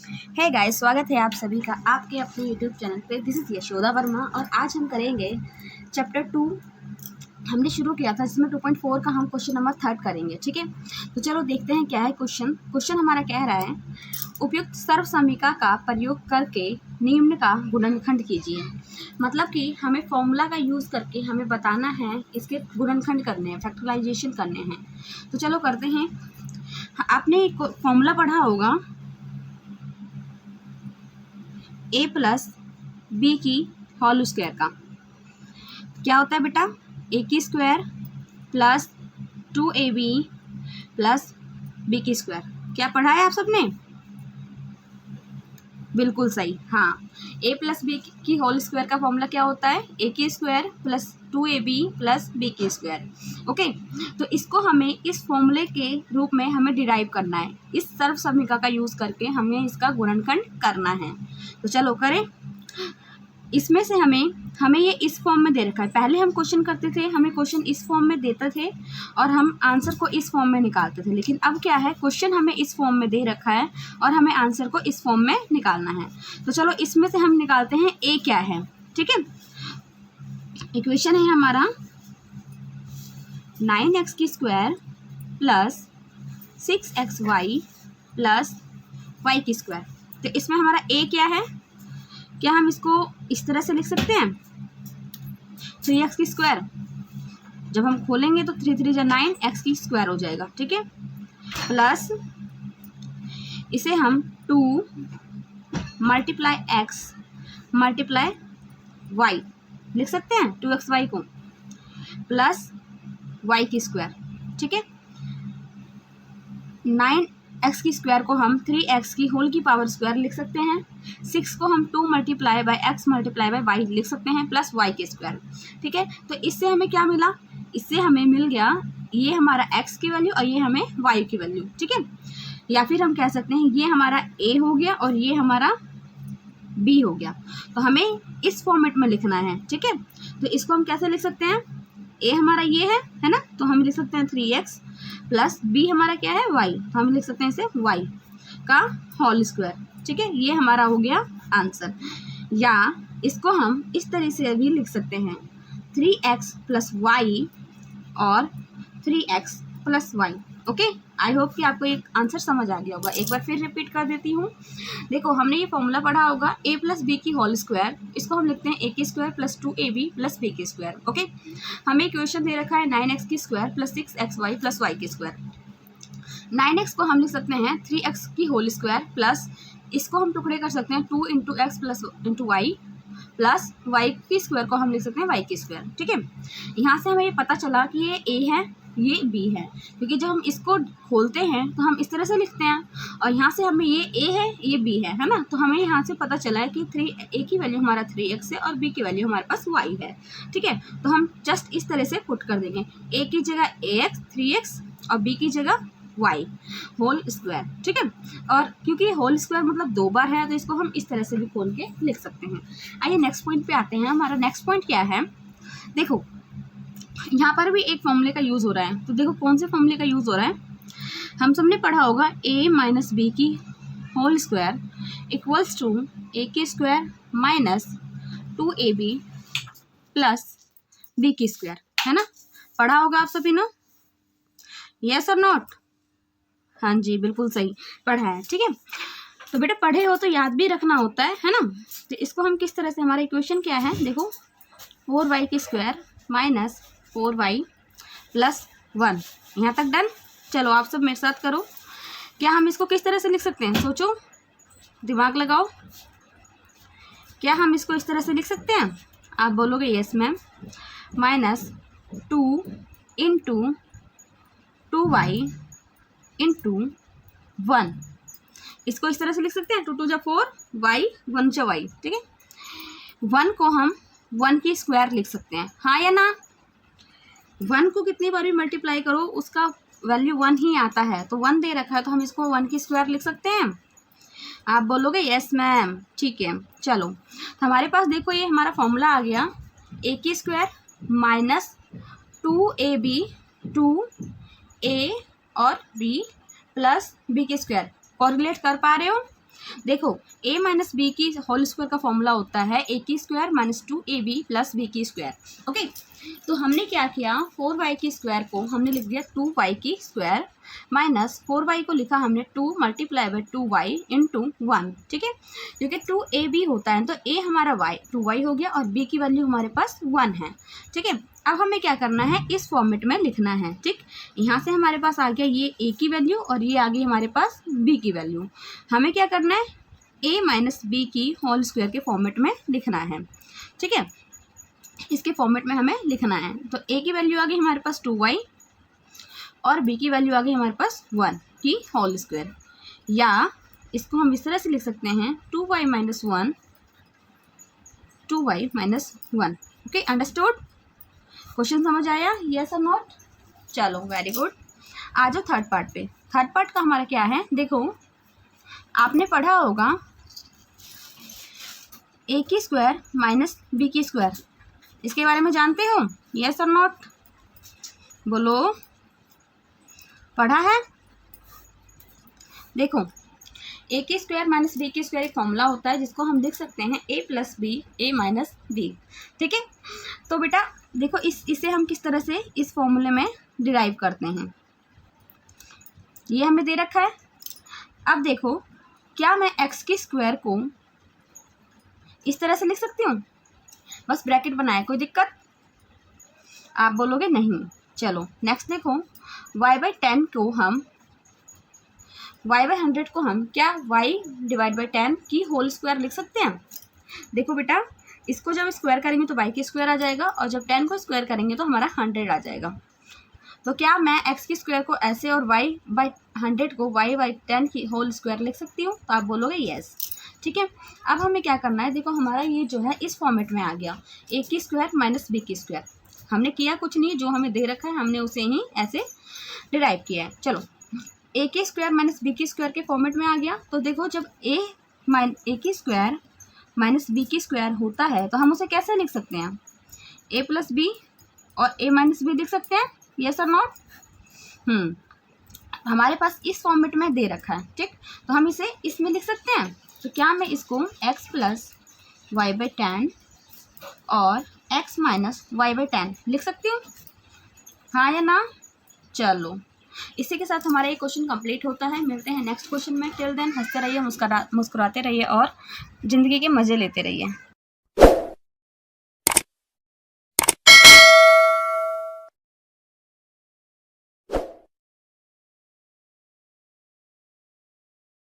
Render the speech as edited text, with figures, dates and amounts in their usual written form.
Hey guys, स्वागत है आप सभी का आपके अपने यूट्यूब चैनल पे। दिस इज़ यशोदा वर्मा और आज हम करेंगे चैप्टर 2। हमने शुरू किया था जिसमें 2.4 का हम क्वेश्चन नंबर 3 करेंगे। ठीक है, तो चलो देखते हैं क्या है क्वेश्चन हमारा कह रहा है, उपयुक्त सर्वसमीका का प्रयोग करके निम्न का गुणनखंड कीजिए। मतलब कि हमें फॉर्मूला का यूज़ करके हमें बताना है, इसके गुणनखंड करने हैं, फैक्टराइजेशन करने हैं। तो चलो करते हैं। आपने एक फॉर्मूला पढ़ा होगा a प्लस बी की होल स्क्वायर का। क्या होता है बेटा? a की square plus 2ab plus b की स्क्वायर। क्या पढ़ा है आप सबने? बिल्कुल सही, हाँ। a प्लस बी की होल स्क्वायर का फॉर्मूला क्या होता है? a की square plus 2ab plus b की स्क्वायर। ओके, तो इसको हमें इस फॉर्मूले के रूप में हमें डिराइव करना है। इस सर्व समीका का यूज़ करके हमें इसका गुणनखंड करना है। तो चलो करें। इसमें से हमें ये इस फॉर्म में दे रखा है। पहले हम क्वेश्चन करते थे, हमें क्वेश्चन इस फॉर्म में देते थे और हम आंसर को इस फॉर्म में निकालते थे। लेकिन अब क्या है, क्वेश्चन हमें इस फॉर्म में दे रखा है और हमें आंसर को इस फॉर्म में निकालना है। तो चलो इसमें से हम निकालते हैं ए क्या है। ठीक है, इक्वेशन है हमारा 9x की square plus 6xy plus y की स्क्वायर। तो इसमें हमारा ए क्या है? क्या हम इसको इस तरह से लिख सकते हैं? 3x की स्क्वायर, जब हम खोलेंगे तो 3 3 जा 9, x की स्क्वायर हो जाएगा। ठीक है, प्लस इसे हम 2 मल्टीप्लाई x मल्टीप्लाई y लिख सकते हैं, 2xy को प्लस y की स्क्वायर। ठीक है, 9x की स्क्वायर को हम 3x की होल की पावर स्क्वायर लिख सकते हैं। 6 को हम 2 multiply by x multiply by y लिख सकते हैं प्लस y की स्क्वायर। ठीक है, तो इससे हमें क्या मिला? इससे हमें मिल गया ये हमारा x की वैल्यू और ये हमें y की वैल्यू। ठीक है, या फिर हम कह सकते हैं ये हमारा a हो गया और ये हमारा b हो गया। तो हमें इस फॉर्मेट में लिखना है। ठीक है, तो इसको हम कैसे लिख सकते हैं? a हमारा ये है ना, तो हम लिख सकते हैं 3x प्लस b हमारा क्या है? y, तो हम लिख सकते हैं इसे y का होल स्क्वायर। ठीक है, ये हमारा हो गया आंसर। या इसको हम इस तरह से भी लिख सकते हैं 3x प्लस y और 3x plus y। Okay, I hope कि आपको एक आंसर समझ आ गया होगा। एक बार फिर रिपीट कर देती हूँ। देखो, हमने ये फॉर्मूला पढ़ा होगा a प्लस बी की होल स्क्वायर, इसको हम लिखते हैं a की square plus 2ab plus b की स्क्वायर। ओके, हमें इक्वेशन दे रखा है 9x की square plus 6xy plus y की स्क्वायर। 9x को हम लिख सकते हैं 3x की होल स्क्वायर प्लस इसको हम टुकड़े कर सकते हैं 2 into x plus into y plus y की स्क्वायर को हम लिख सकते हैं y की स्क्वायर। ठीक है, यहाँ से हमें ये पता चला कि ये a है, ये b है, क्योंकि जब हम इसको खोलते हैं तो हम इस तरह से लिखते हैं और यहाँ से हमें ये a है, ये b है ना। तो हमें यहाँ से पता चला है कि a की वैल्यू हमारा 3x है और b की वैल्यू हमारे पास y है। ठीक है, तो हम जस्ट इस तरह से पुट कर देंगे, a की जगह ax 3x और b की जगह y होल स्क्वायर। ठीक है, और क्योंकि होल स्क्वायर मतलब 2 बार है तो इसको हम इस तरह से भी खोल के लिख सकते हैं। आइए नेक्स्ट पॉइंट पे आते हैं। हमारा नेक्स्ट पॉइंट क्या है? देखो, यहाँ पर भी एक फॉर्मूले का यूज़ हो रहा है। तो देखो कौन से फॉर्मूले का यूज़ हो रहा है। हम सबने पढ़ा होगा a माइनस बी की whole square equals to a की square minus 2ab plus b की स्क्वायर, है ना। पढ़ा होगा आप सभी ने, यस और नॉट? हाँ जी, बिल्कुल सही पढ़ा है। ठीक है, तो बेटा पढ़े हो तो याद भी रखना होता है ना। तो इसको हम किस तरह से, हमारा इक्वेशन क्या है? देखो, 4y की स्क्वायर माइनस 4y प्लस 1, यहाँ तक डन। चलो आप सब मेरे साथ करो। क्या हम इसको किस तरह से लिख सकते हैं? सोचो, दिमाग लगाओ। क्या हम इसको इस तरह से लिख सकते हैं? आप बोलोगे yes ma'am. Minus 2 into 2y into 1, इसको इस तरह से लिख सकते हैं 2 2 जा 4 y 1 जा y। ठीक है, 1 को हम 1 की स्क्वायर लिख सकते हैं, हाँ या ना। 1 को कितनी बार भी मल्टीप्लाई करो उसका वैल्यू 1 ही आता है। तो 1 दे रखा है तो हम इसको 1 की स्क्वायर लिख सकते हैं। आप बोलोगे यस मैम। ठीक है, चलो हमारे पास देखो ये हमारा फॉर्मूला आ गया, a की स्क्वायर माइनस 2ab 2a और b प्लस b की स्क्वायर। कॉर्रिलेट कर पा रहे हो? देखो a माइनस बी की होल स्क्वायर का फॉर्मूला होता है a की square minus 2ab plus b की स्क्वायर। ओके, तो हमने क्या किया, 4y की स्क्वायर को हमने लिख दिया 2y की स्क्वायर माइनस 4y को लिखा हमने 2 मल्टीप्लाई बाई 2y इंटू 1। ठीक है, क्योंकि 2ab होता है तो a हमारा y 2y हो गया और b की वैल्यू हमारे पास 1 है। ठीक है, अब हमें क्या करना है, इस फॉर्मेट में लिखना है। ठीक, यहाँ से हमारे पास आ गया ये a की वैल्यू और ये आ गई हमारे पास b की वैल्यू। हमें क्या करना है, a माइनस बी की होल स्क्वायर के फॉर्मेट में लिखना है। ठीक है, इसके फॉर्मेट में हमें लिखना है। तो a की वैल्यू आ गई हमारे पास 2y और b की वैल्यू आ गई हमारे पास 1 की होल स्क्वायर, या इसको हम इस तरह से लिख सकते हैं 2y minus 1 2y minus 1। Okay, understood? Question समझ आया, यस और नॉट? चलो वेरी गुड। आ जाओ थर्ड पार्ट पे। थर्ड पार्ट का हमारा क्या है, देखो आपने पढ़ा होगा a की स्क्वायर माइनस b की स्क्वायर, इसके बारे में जानते हो, यस और नॉट? बोलो, पढ़ा है? देखो a की स्क्वायर माइनस b की स्क्वायर एक फॉर्मूला होता है जिसको हम लिख सकते हैं a plus b a minus b. ठीक है, तो बेटा देखो इसे हम किस तरह से इस फॉर्मूले में डिराइव करते हैं, ये हमें दे रखा है। अब देखो, क्या मैं x की स्क्वायर को इस तरह से लिख सकती हूँ, बस ब्रैकेट बनाए, कोई दिक्कत? आप बोलोगे नहीं। चलो नेक्स्ट देखो, y बाई 10 को हम y बाई 100 को हम क्या y डिवाइड बाई 10 की होल स्क्वायर लिख सकते हैं। देखो बेटा, इसको जब स्क्वायर करेंगे तो y की स्क्वायर आ जाएगा और जब 10 को स्क्वायर करेंगे तो हमारा 100 आ जाएगा। तो क्या मैं x की स्क्वायर को ऐसे और y बाई 100 को y बाई 10 की होल स्क्वायर लिख सकती हूँ? तो आप बोलोगे यस। ठीक है, अब हमें क्या करना है, देखो हमारा ये जो है इस फॉर्मेट में आ गया, a की स्क्वायर माइनस b की स्क्वायर। हमने किया कुछ नहीं, जो हमें दे रखा है हमने उसे ही ऐसे डिराइव किया है। चलो a की स्क्वायर माइनस b की स्क्वायर के फॉर्मेट में आ गया। तो देखो जब a की स्क्वायर माइनस b की स्क्वायर होता है तो हम उसे कैसे लिख सकते हैं, a प्लस बी और a माइनस बी लिख सकते हैं, यस और नॉट? हमारे पास इस फॉर्मेट में दे रखा है। ठीक, तो हम इसे इसमें लिख सकते हैं। तो क्या मैं इसको x प्लस वाई बाई 10 और x माइनस वाई बाई 10 लिख सकती हूँ, हाँ या ना? चलो इसी के साथ हमारा ये क्वेश्चन कंप्लीट होता है। मिलते हैं नेक्स्ट क्वेश्चन में। टिल देन हंसते रहिए, मुस्कुराते रहिए और ज़िंदगी के मज़े लेते रहिए।